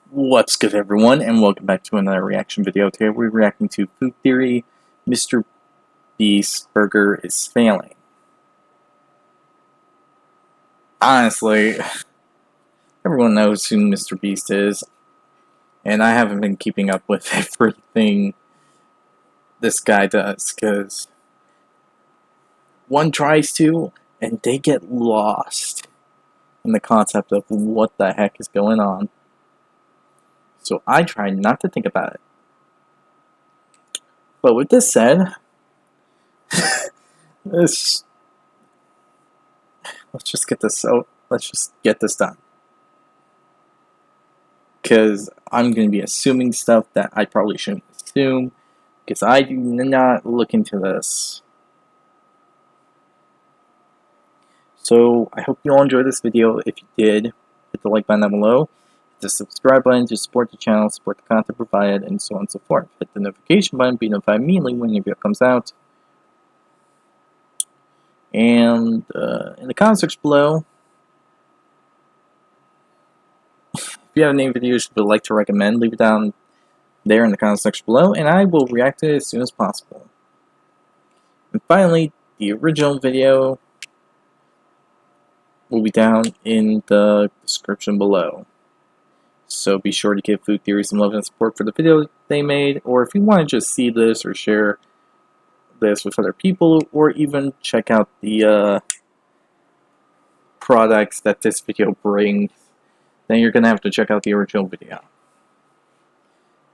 What's good, everyone, and welcome back to another reaction video. Today we're reacting to Food Theory. MrBeast Burger is failing. Honestly, everyone knows who MrBeast is, and I haven't been keeping up with everything this guy does, because one tries to, and they get lost in the concept of what the heck is going on. So I try not to think about it. But with this said, let's just get this done. Because I'm going to be assuming stuff that I probably shouldn't assume, because I do not look into this. So I hope you all enjoyed this video. If you did, hit the like button down below, hit the subscribe button to support the channel, support the content provided, and so on and so forth. Hit the notification button, be notified immediately when a video comes out. And in the comment section below, if you have any videos you would like to recommend, leave it down there in the comment section below, and I will react to it as soon as possible. And finally, the original video will be down in the description below. So be sure to give Food Theory some love and support for the video they made, or if you want to just see this or share this with other people, or even check out the products that this video brings, then you're going to have to check out the original video.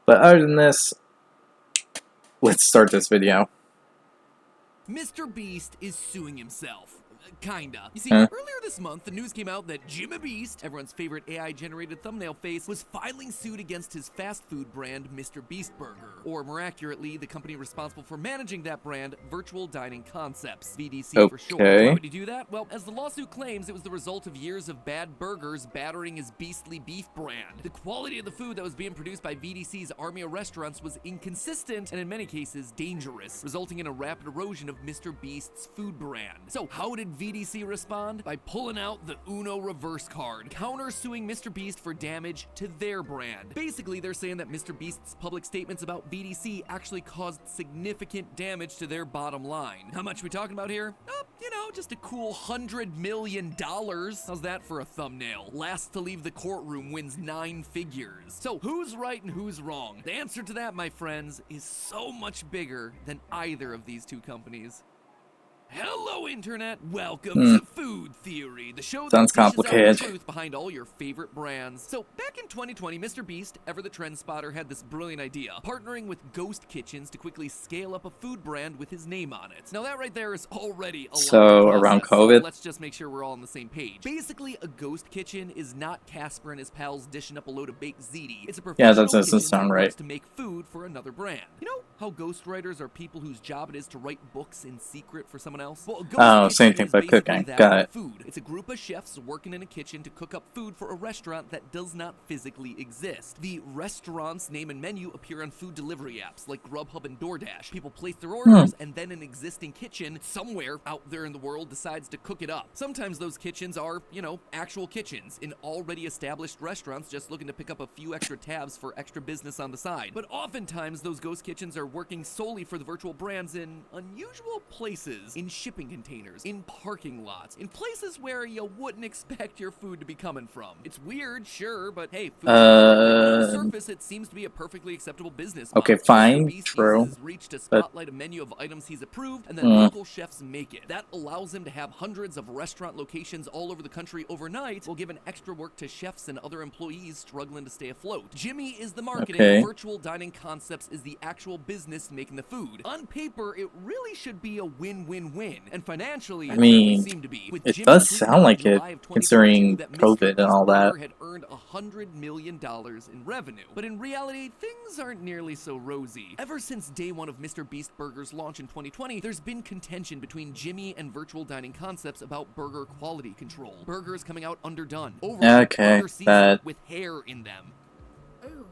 But other than this, let's start this video. MrBeast is suing himself. Kinda. You see, Huh? earlier this month, the news came out that MrBeast, everyone's favorite AI-generated thumbnail face, was filing suit against his fast food brand, MrBeast Burger. Or more accurately, the company responsible for managing that brand, Virtual Dining Concepts, VDC for short. Why would he do that? Well, as the lawsuit claims, it was the result of years of bad burgers battering his beastly beef brand. The quality of the food that was being produced by VDC's army of restaurants was inconsistent and in many cases dangerous, resulting in a rapid erosion of MrBeast's food brand. So how did VDC respond? By pulling out the Uno reverse card, counter-suing MrBeast for damage to their brand. Basically, they're saying that MrBeast's public statements about VDC actually caused significant damage to their bottom line. How much are we talking about here? Oh, you know, just a cool $100 million. How's that for a thumbnail? Last to leave the courtroom wins 9 figures. So who's right and who's wrong? The answer to that, my friends, is so much bigger than either of these two companies. Hello, Internet! Welcome to Food Theory, the show that Sounds dishes out complicated. the truth behind all your favorite brands. So, back in 2020, MrBeast, ever the trend spotter, had this brilliant idea, partnering with ghost kitchens to quickly scale up a food brand with his name on it. Now, that right there is already a lot So, of around process, COVID? so let's just make sure we're all on the same page. Basically, a ghost kitchen is not Casper and his pals dishing up a load of baked ziti. It's a professional that doesn't kitchen sound that right. works to make food for another brand. You know how ghostwriters are people whose job it is to write books in secret for someone else? Well, a ghost same kitchen thing, is but basically cooking. that Got for it. food. It's a group of chefs working in a kitchen to cook up food for a restaurant that does not physically exist. The restaurant's name and menu appear on food delivery apps like Grubhub and DoorDash. People place their orders, and then an existing kitchen somewhere out there in the world decides to cook it up. Sometimes those kitchens are, you know, actual kitchens in already established restaurants just looking to pick up a few extra tabs for extra business on the side. But oftentimes, those ghost kitchens are working solely for the virtual brands in unusual places, in shipping containers, in parking lots, in places where you wouldn't expect your food to be coming from. It's weird, sure, but hey, food on the surface, it seems to be a perfectly acceptable business model. Okay, fine, MrBeast true. uses his reach to spotlight a menu of items he's approved, and then local chefs make it. That allows him to have hundreds of restaurant locations all over the country overnight, while giving extra work to chefs and other employees struggling to stay afloat. Jimmy is the marketing, Okay. Virtual Dining Concepts is the actual business making the food. On paper, it really should be a win-win-win, and financially, it certainly seemed to be. With it Jimmy's does tweet sound in like it, July of 2022 considering that COVID and all MrBeast that. Burger had earned $100 million in revenue. But in reality, things aren't nearly so rosy. Ever since day one of MrBeast Burger's launch in 2020, there's been contention between Jimmy and Virtual Dining Concepts about burger quality control. Burgers coming out underdone, overcooked, under-seasoned, with hair in them.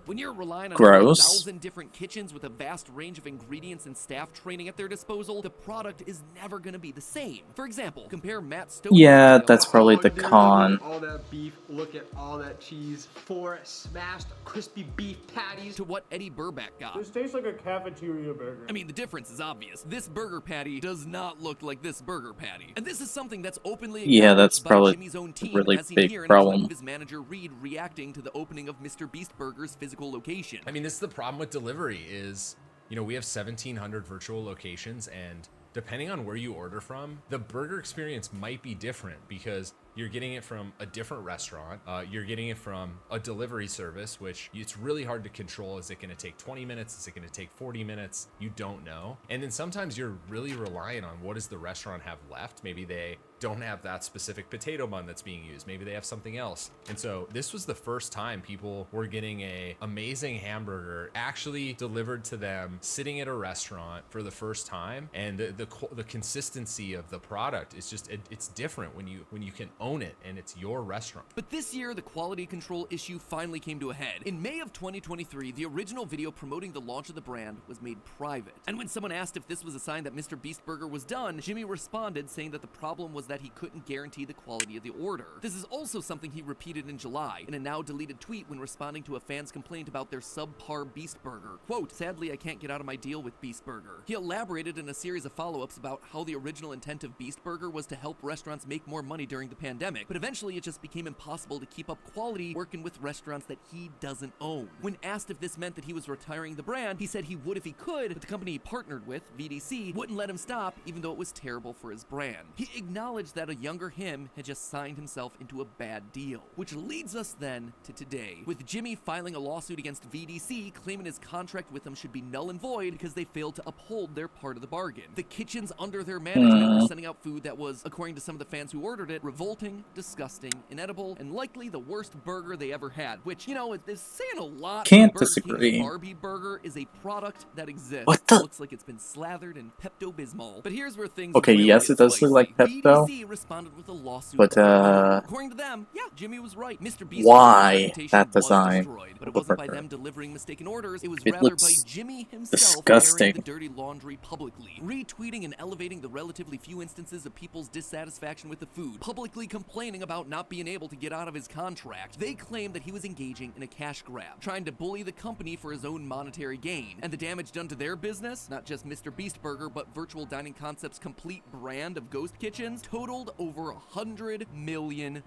When you're relying on Gross. 1,000 different kitchens with a vast range of ingredients and staff training at their disposal, the product is never going to be the same. For example, compare Matt Stone's Yeah, video. that's probably the con. All that beef look at all that cheese. 4 smashed crispy beef patties. To what Eddie Burback got. This tastes like a cafeteria burger. I mean, the difference is obvious. This burger patty does not look like this burger patty. And this is something that's openly Yeah, that's acknowledged by probably Jimmy's own a team, really as seen big here in a problem. clip of his manager Reed reacting to the opening of MrBeast Burger's physical location. I mean, this is the problem with delivery is, you know, we have 1,700 virtual locations, and depending on where you order from, the burger experience might be different because you're getting it from a different restaurant. You're getting it from a delivery service, which it's really hard to control. Is it going to take 20 minutes? Is it going to take 40 minutes? You don't know. And then sometimes you're really relying on what does the restaurant have left. Maybe they don't have that specific potato bun that's being used. Maybe they have something else. And so this was the first time people were getting a amazing hamburger actually delivered to them sitting at a restaurant for the first time. And the consistency of the product is just, it's different when you can own it and it's your restaurant. But this year, the quality control issue finally came to a head. In May of 2023, the original video promoting the launch of the brand was made private. And when someone asked if this was a sign that MrBeast Burger was done, Jimmy responded saying that the problem was that he couldn't guarantee the quality of the order. This is also something he repeated in July in a now deleted tweet when responding to a fan's complaint about their subpar Beast Burger. Quote, "Sadly, I can't get out of my deal with Beast Burger." He elaborated in a series of follow-ups about how the original intent of Beast Burger was to help restaurants make more money during the pandemic, but eventually it just became impossible to keep up quality working with restaurants that he doesn't own. When asked if this meant that he was retiring the brand, he said he would if he could, but the company he partnered with, VDC, wouldn't let him stop even though it was terrible for his brand. He acknowledged that a younger him had just signed himself into a bad deal. Which leads us then to today, with Jimmy filing a lawsuit against VDC claiming his contract with them should be null and void because they failed to uphold their part of the bargain. The kitchens under their management were sending out food that was, according to some of the fans who ordered it, revolting, disgusting, inedible, and likely the worst burger they ever had, which, you know, is saying a lot. Can't Burger disagree. King's Barbie Burger is a product that exists. What the- It looks like it's been slathered in Pepto-Bismol. But here's where things Okay, really yes, get it does look like spicy. Pepto, VDC responded with a lawsuit. but, according to them, yeah, Jimmy was right. MrBeast why Burger's reputation that was design destroyed, but it of the wasn't by burger? them delivering mistaken orders. It was It rather by looks Jimmy himself disgusting. airing the dirty laundry publicly, retweeting and elevating the relatively few instances of people's dissatisfaction with the food, publicly complaining about not being able to get out of his contract. They claimed that he was engaging in a cash grab, trying to bully the company for his own monetary gain. And the damage done to their business, not just MrBeast Burger, but Virtual Dining Concepts' complete brand of ghost kitchens, totaled over $100 million.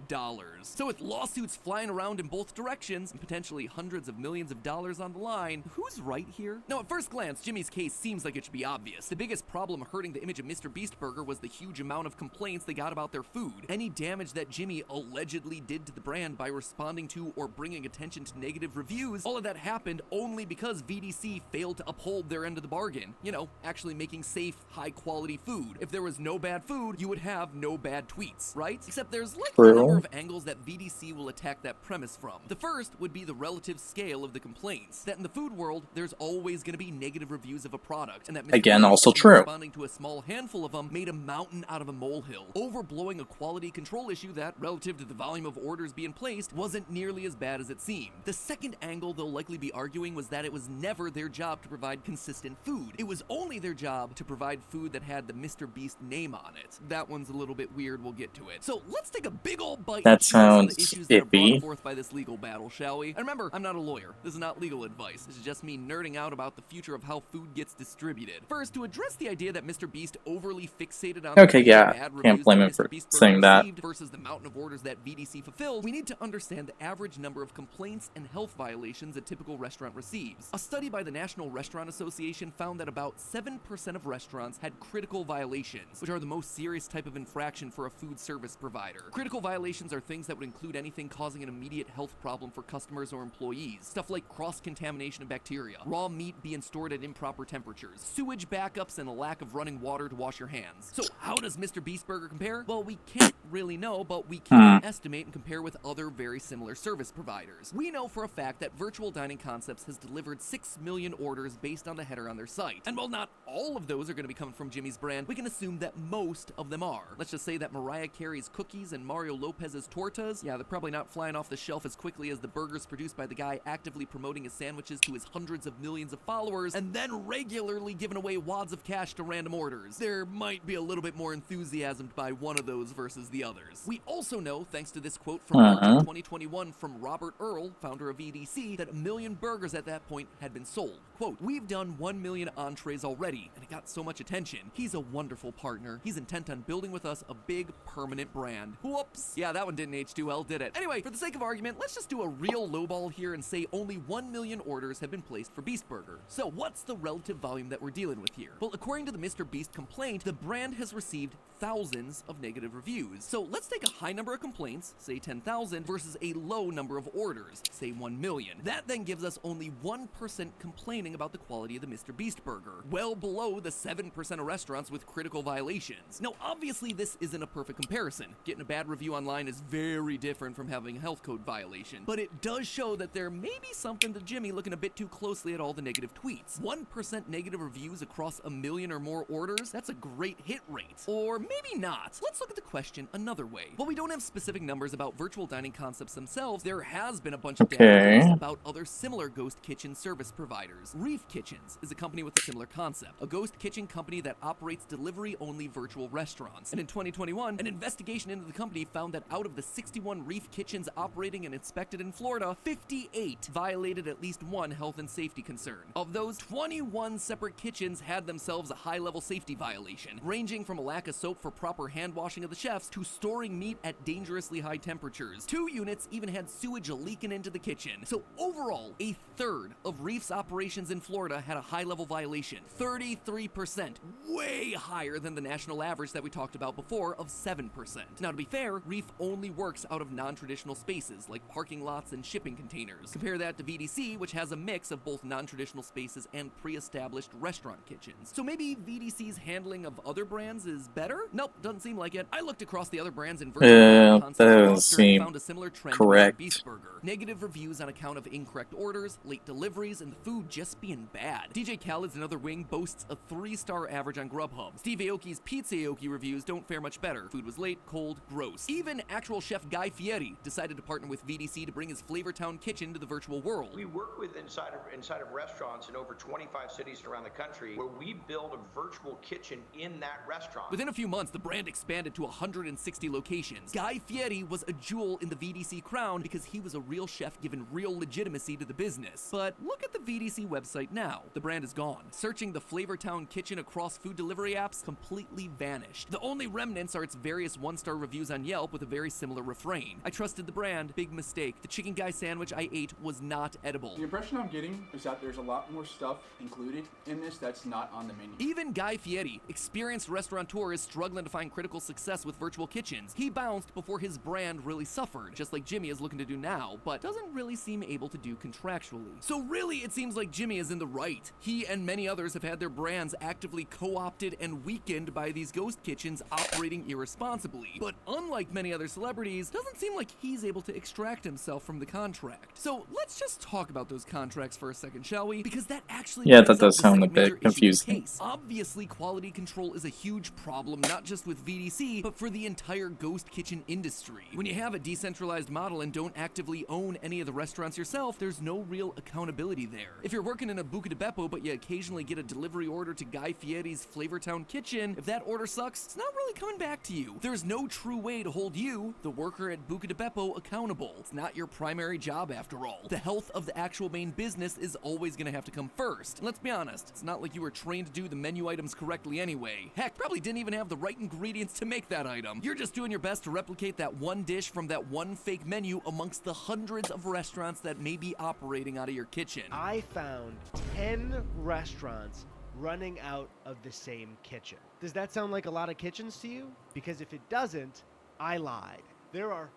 So with lawsuits flying around in both directions, and potentially hundreds of millions of dollars on the line, who's right here? Now, at first glance, Jimmy's case seems like it should be obvious. The biggest problem hurting the image of MrBeast Burger was the huge amount of complaints they got about their food. Any damage that Jimmy allegedly did to the brand by responding to or bringing attention to negative reviews, all of that happened only because VDC failed to uphold their end of the bargain. You know, actually making safe, high-quality food. If there was no bad food, you would have no bad tweets, right? Except there's likely a number of angles that VDC will attack that premise from. The first would be the relative scale of the complaints. That in the food world, there's always going to be negative reviews of a product, and that Again, also true. responding to a small handful of them made a mountain out of a molehill, overblowing a quality control issue that, relative to the volume of orders being placed, wasn't nearly as bad as it seemed. The second angle they'll likely be arguing was that it was never their job to provide consistent food. It was only their job to provide food that had the MrBeast name on it. That one's a little bit weird, we'll get to it. So let's take a big old bite That and chew on some of sounds the issues that are brought iffy. forth by this legal battle, shall we? And remember, I'm not a lawyer. This is not legal advice. This is just me nerding out about the future of how food gets distributed. First, to address the idea that MrBeast overly fixated on Okay, the yeah, bad can't reviews blame that him for MrBeast Burger saying that. received versus the mountain of orders that VDC fulfilled, we need to understand the average number of complaints and health violations a typical restaurant receives. A study by the National Restaurant Association found that about 7% of restaurants had critical violations, which are the most serious type of infraction for a food service provider. Critical violations are things that would include anything causing an immediate health problem for customers or employees. Stuff like cross-contamination of bacteria, raw meat being stored at improper temperatures, sewage backups, and a lack of running water to wash your hands. So how does MrBeast Burger compare? Well, we can't really know, but we can estimate and compare with other very similar service providers. We know for a fact that Virtual Dining Concepts has delivered 6 million orders based on the header on their site. And while not all of those are going to be coming from Jimmy's brand, we can assume that most of them are. Let's just say that Mariah Carey's cookies and Mario Lopez's tortas, yeah, they're probably not flying off the shelf as quickly as the burgers produced by the guy actively promoting his sandwiches to his hundreds of millions of followers and then regularly giving away wads of cash to random orders. There might be a little bit bit more enthusiasmed by one of those versus the others. We also know, thanks to this quote from March of 2021 from Robert Earl, founder of VDC, that 1 million burgers at that point had been sold. Quote, "We've done 1 million entrees already, and it got so much attention. He's a wonderful partner. He's intent on building with us a big, permanent brand." Whoops. Yeah, that one didn't age too well, did it? Anyway, for the sake of argument, let's just do a real lowball here and say only 1 million orders have been placed for Beast Burger. So what's the relative volume that we're dealing with here? Well, according to the MrBeast complaint, the brand has received thousands of negative reviews. So let's take a high number of complaints, say 10,000, versus a low number of orders, say 1 million. That then gives us only 1% complaining about the quality of the MrBeast Burger, well below the 7% of restaurants with critical violations. Now, obviously, this isn't a perfect comparison. Getting a bad review online is very different from having a health code violation, but it does show that there may be something to Jimmy looking a bit too closely at all the negative tweets. 1% negative reviews across 1 million or more orders, that's a great hit rate. Or maybe not. Let's look at the question another way. While we don't have specific numbers about virtual dining concepts themselves, there has been a bunch of data released about other similar ghost kitchen service providers. Reef Kitchens is a company with a similar concept, a ghost kitchen company that operates delivery-only virtual restaurants. And in 2021, an investigation into the company found that out of the 61 Reef Kitchens operating and inspected in Florida, 58 violated at least one health and safety concern. Of those, 21 separate kitchens had themselves a high-level safety violation, ranging from a lack of soap for proper hand washing of the chefs to storing meat at dangerously high temperatures. 2 units even had sewage leaking into the kitchen. So overall, a third of Reef's operations in Florida had a high-level violation, 33%, way higher than the national average that we talked about before of 7%. Now, to be fair, Reef only works out of non-traditional spaces like parking lots and shipping containers. Compare that to VDC, which has a mix of both non-traditional spaces and pre-established restaurant kitchens. So maybe VDC's handling of other brands is better? Nope, doesn't seem like it. I looked across the other brands in virtual concepts and found a similar trend with Beast Burger. Negative reviews on account of incorrect orders, late deliveries, and the food just being bad. DJ Khaled's Another Wing boasts a 3-star average on Grubhub. Steve Aoki's Pizza Aoki reviews don't fare much better. Food was late, cold, gross. Even actual chef Guy Fieri decided to partner with VDC to bring his Flavortown kitchen to the virtual world. We work with inside of restaurants in over 25 cities around the country where we build a virtual kitchen in that restaurant. Within a few months, the brand expanded to 160 locations. Guy Fieri was a jewel in the VDC crown because he was a real chef given real legitimacy to the business. But look at the VDC website now. The brand is gone. Searching the Flavortown kitchen across food delivery apps completely vanished. The only remnants are its various 1-star reviews on Yelp with a very similar refrain. I trusted the brand, big mistake. The chicken guy sandwich I ate was not edible. The impression I'm getting is that there's a lot more stuff included in this that's not on the menu. Even Guy Fieri, experienced restaurateur, is struggling to find critical success with virtual kitchens. He bounced before his brand really suffered, just like Jimmy is looking to do now, but doesn't really seem able to do contractually. So really, it seems like Jimmy is in the right. He and many others have had their brands actively co-opted and weakened by these ghost kitchens operating irresponsibly. But unlike many other celebrities, doesn't seem like he's able to extract himself from the contract. So let's just talk about those contracts for a second, shall we? Because that actually that does sound a bit confusing. Obviously, quality control is a huge problem, not just with VDC, but for the entire ghost kitchen industry. When you have a decentralized model and don't actively own any of the restaurants yourself, there's no real accountability there. If you're working in a Buca di Beppo, but you occasionally get a delivery order to Guy Fieri's Flavortown kitchen, if that order sucks, it's not really coming back to you. There's no true way to hold you, the worker at Buca di Beppo, accountable. It's not your primary job after all. The health of the actual main business is always gonna have to come first. And let's be honest, it's not like you were trained to do the menu items correctly anyway. Heck, probably didn't even have the right ingredients to make that item. You're just doing your best to replicate that one dish from that one fake menu amongst the hundreds of restaurants that may be operating out of your kitchen. I found 10 restaurants running out of the same kitchen. Does that sound like a lot of kitchens to you? Because if it doesn't, I lied. There are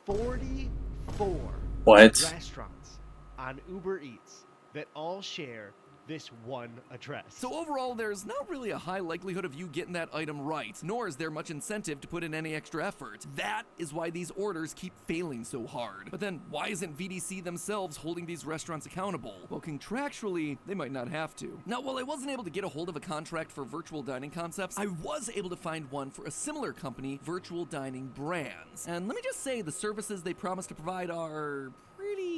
44 restaurants on Uber Eats that all share this one address. So overall, there's not really a high likelihood of you getting that item right, nor is there much incentive to put in any extra effort. That is why these orders keep failing so hard. But then why isn't VDC themselves holding these restaurants accountable? Well, contractually, they might not have to. Now, while I wasn't able to get a hold of a contract for virtual dining concepts, I was able to find one for a similar company, Virtual Dining Brands. And let me just say, the services they promise to provide are pretty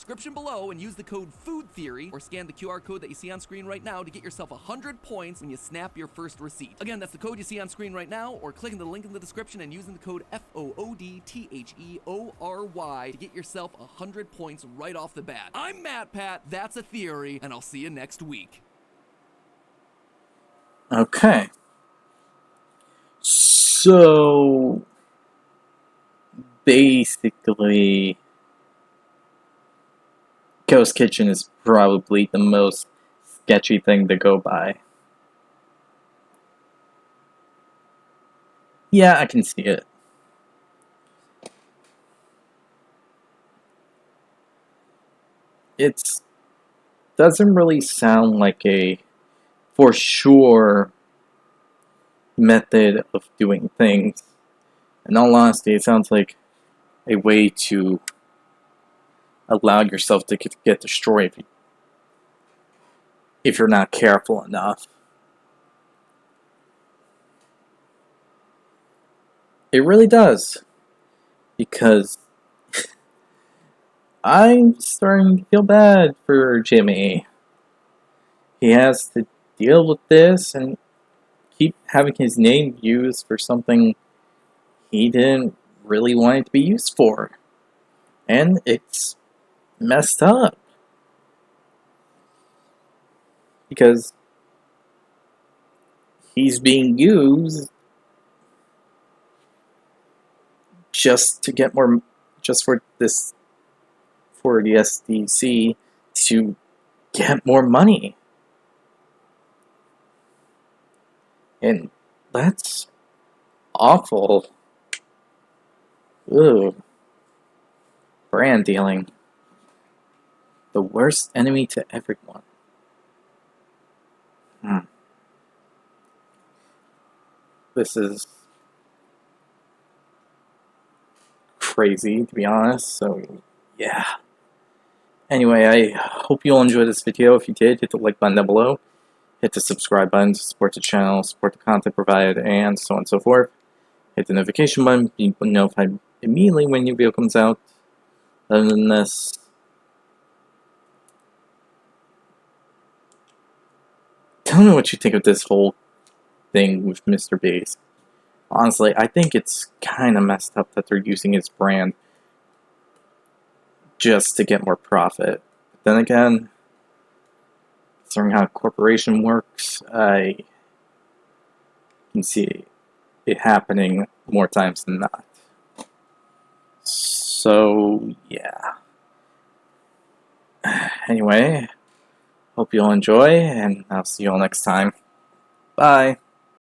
description below and use the code FOODTHEORY, or scan the QR code that you see on screen right now to get yourself 100 points when you snap your first receipt. Again, that's the code you see on screen right now, or clicking the link in the description and using the code FOODTHEORY to get yourself 100 points right off the bat. I'm Matt Pat, that's a theory, and I'll see you next week. Okay. So basically, Ghost Kitchen is probably the most sketchy thing to go by. Yeah, I can see it. It doesn't really sound like a for sure method of doing things. In all honesty, it sounds like a way to allow yourself to get destroyed if you're not careful enough. It really does. Because I'm starting to feel bad for Jimmy. He has to deal with this and keep having his name used for something he didn't really want it to be used for. And it's messed up. Because he's being used just to get more, just for the SDC to get more money. And that's awful. Ugh. Brand dealing. The worst enemy to everyone. This is crazy, to be honest, so yeah. Anyway, I hope you all enjoyed this video. If you did, hit the like button down below. Hit the subscribe button to support the channel, support the content provided, and so on and so forth. Hit the notification button to be notified immediately when a new video comes out. Other than this, tell me what you think of this whole thing with MrBeast. Honestly, I think it's kind of messed up that they're using his brand just to get more profit. But then again, considering how a corporation works, I can see it happening more times than not. So, yeah. Anyway, hope you all enjoy, and I'll see you all next time. Bye.